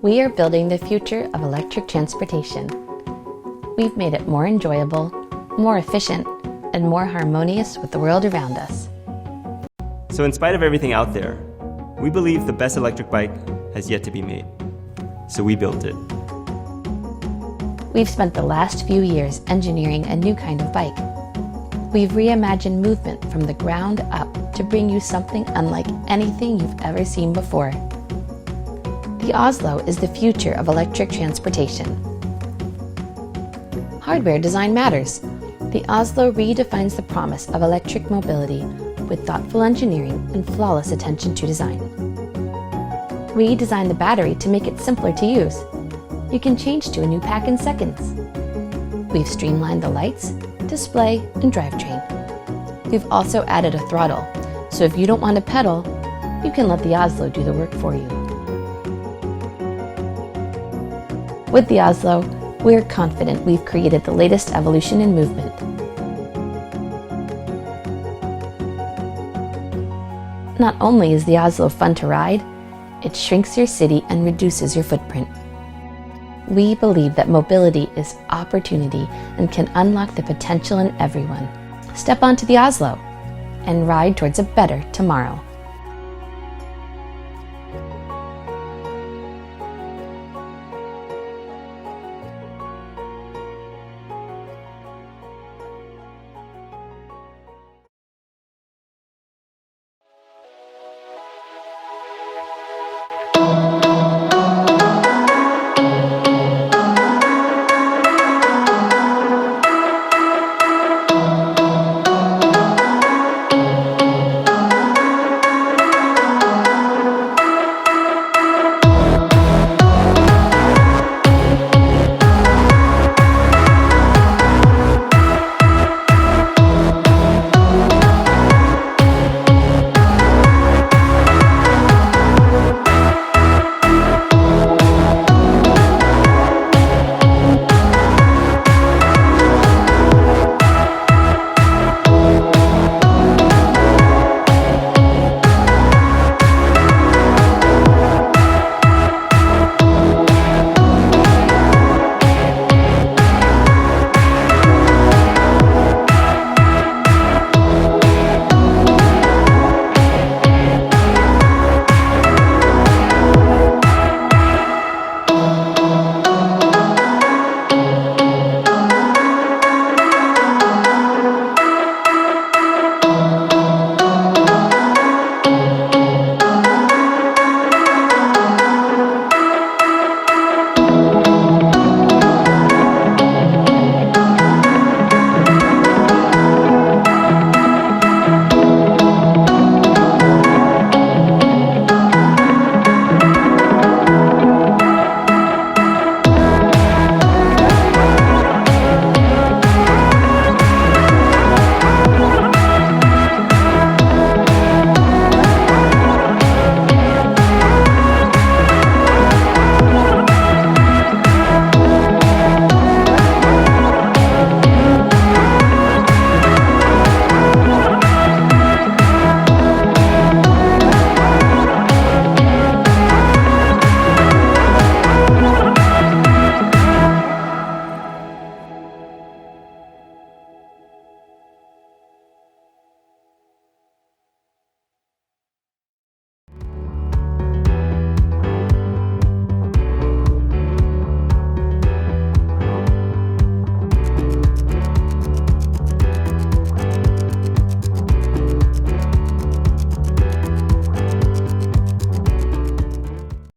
We are building the future of electric transportation. We've made it more enjoyable, more efficient, and more harmonious with the world around us. So in spite of everything out there, we believe the best electric bike has yet to be made. So we built it. We've spent the last few years engineering a new kind of bike. We've reimagined movement from the ground up to bring you something unlike anything you've ever seen before. The Oslo is the future of electric transportation. Hardware design matters. The Oslo redefines the promise of electric mobility with thoughtful engineering and flawless attention to design. We designed the battery to make it simpler to use. You can change to a new pack in seconds. We've streamlined the lights, display, and drivetrain. We've also added a throttle, so if you don't want to pedal, you can let the Oslo do the work for you. With the Oslo, we're confident we've created the latest evolution in movement. Not only is the Oslo fun to ride, it shrinks your city and reduces your footprint. We believe that mobility is opportunity and can unlock the potential in everyone. Step onto the Oslo and ride towards a better tomorrow.